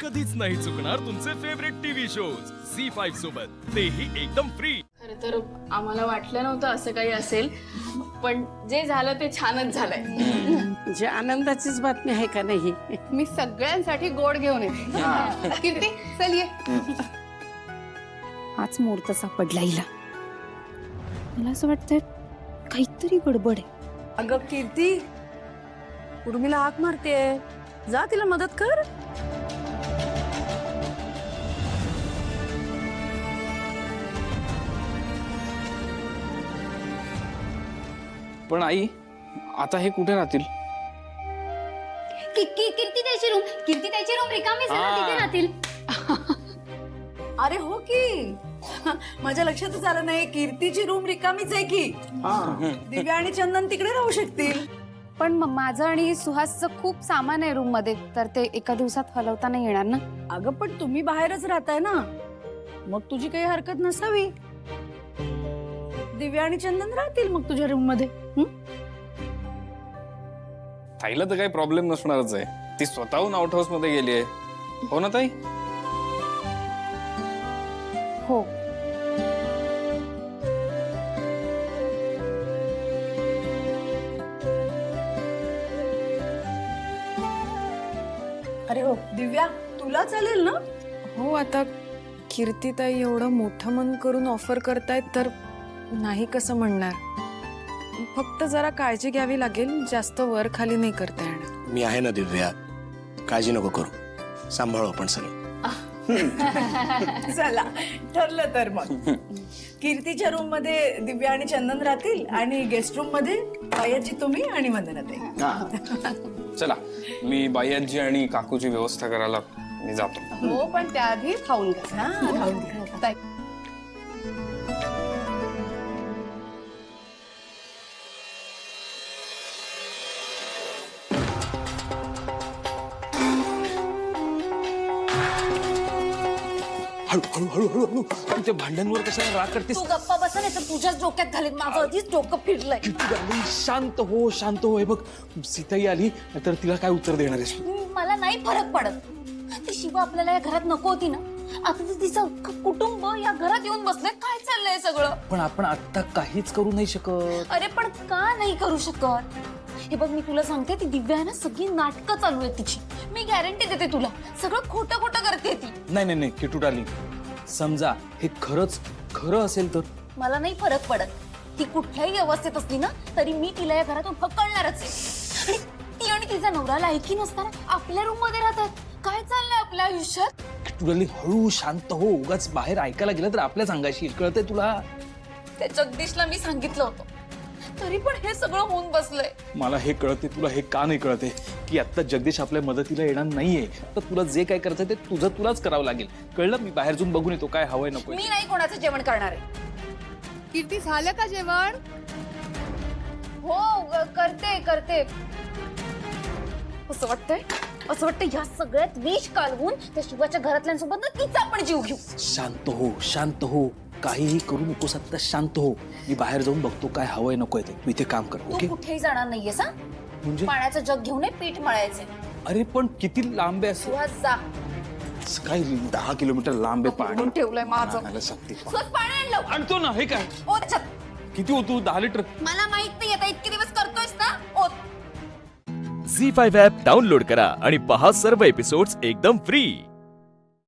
कधीच नाही चुकणार तुमचे फेवरेट टीव्ही शोज झी5 सोबत, तेही एकदम फ्री। खरं तर आम्हाला वाटलं नव्हतं असं काही असेल, पण जे झालं ते छानच झालंय। म्हणजे आनंदाचीच बातमी आहे का नाही? मी सगळ्यांसाठी गोड घेऊन येते। कीर्ती चल ये। आज मुहूर्त सापडला हिला। मला असं वाटतंय काहीतरी गडबड आहे। अगं कीर्ती, उर्मिला हाक मारतेय, जा तिला मदत कर। पण आई, आता हे कुठे राहतील? कीर्ती त्याची रूम रिकामीच आहे ना, तिथे राहतील। अरे हो की, माझ्या लक्षातच आलं नाही, कीर्तीची रूम रिकामीच आहे की। दिव्या आणि चंदन तिकडे राहू शकतील। पण माझं आणि सुहासचं खूप सामान आहे रूम मध्ये, तर ते एका दिवसात हलवता नाही येणार ना। अगं पण तुम्ही बाहेरच राहताय ना, मग तुझी काही हरकत नसावी। दिव्या आणि चंदन राहतील मग तुझ्या रूम मध्ये। ताईला तर काही प्रॉब्लेम नसणारच आहे, ती स्वतःहून आउट हाऊस मध्ये गेली आहे, हो ना ताई? हो। अरे हो दिव्या, तुला चालेल ना? हो, आता कीर्तीताई एवढं मोठं मन करून ऑफर करतायत तर नाही कसं म्हणणार। फक्त जरा काळजी घ्यावी लागेल, जास्त वर खाली नाही करता येणार। मी आहे ना दिव्या, काळजी नको करू, सांभाळू आपण सगळं। चला ठरलं तर मग कीर्तीच्या रूम मध्ये दिव्या आणि चंदन राहतील आणि गेस्ट रूम मध्ये बायाची तुम्ही आणि वंदनाताई। चला, मी बाईजी आणि काकूची व्यवस्था करायला मी जातो। हो, पण त्याआधी खाऊन घ्या। ताई, हळू हळू हळू हळू हळू, तू त्या भांड्यांवर कशाला राग करतेस? तू गप्पा बसा, नाही तर तुझ्याच डोक्यात घालीत, माझं आधीच डोकं फिरलंय। किती darling, शांत हो शांत हो। हे बघ, सीताई आली तर तिला काय उत्तर देणार आहेस तू? मला नाही फरक पडत, ती शिवा आपल्याला या घरात नको होती ना। आता तर तिचं अख्खं कुटुंब या घरात येऊन बसलंय, काय चाललंय सगळं? पण आपण आता काहीच करू नाही शकत। अरे पण का नाही करू शकत? हे बघ, मी तुला सांगते, ती दिव्या आहे ना, सगळी नाटकं चालू आहेत तिची। मी गॅरंटी देते तुला, सगळं खोटं खोटं करते ती। नाही नाही नाही किटू डार्लिंग, समजा हे खरंच खरं असेल तर? मला नाही फरक पडत, ती कुठल्याही अवस्थेत असली ना तरी मी तिला या घरातून हकलणारच आहे। ती आणि तिचा नवरा लायकी नसताना आपल्या रूम मध्ये राहतात, काय चाललंय आपल्या आयुष्यात? किटू डार्लिंग, हळू शांत हो, उगाच बाहेर ऐकायला गेलं तर आपल्याच अंगाशी येईल, कळतंय तुला? त्या जगदीशला मी सांगितलं होतं, तरी पण हे सगळं होऊन बसलंय। मला हे कळते, तुला हे का नाही कळते की आता जगदीश आपल्या मदतीला येणार नाहीये, तर तुला जे काय करायचं ते तुझं तुलाच करावं लागेल, कळलं? मी बाहेर जाऊन बघून येतो काय हवंय नको। मी नाही कोणाचं जेवण करणार आहे। कीर्ती झालं का जेवण? हो, करते। असं वाटतंय ह्या सगळ्यात विष कालवून त्या शिवाच्या घरातल्यांसोबत ना तिचा आपण जीव घेऊ। शांत हो, काहीही करू नकोस, आता शांत हो। मी बाहेर जाऊन बघतो काय हवंय नकोय ते, तू इथे काम कर, तू ओके? कुठेही जाणार नाहीयेस हा? म्हणजे? पाण्याचं जग घेऊन ये, पीठ मळायचे। अरे पण किती लांब आहे असं? सुहास जा। काय 10 किलोमीटर लांब आहे पाणी? म्हणून ठेवलंय माझं। मला सांगते, सुहास, पाणी आण लवकर। आणतो ना। हे काय ओ चल, किती होतो? 10 लिटर? मला माहित नाही, आता इतके दिवस करतोयस ना। ओ झी5 ॲप डाउनलोड करा आणि पहा सर्व एपिसोड्स एकदम फ्री।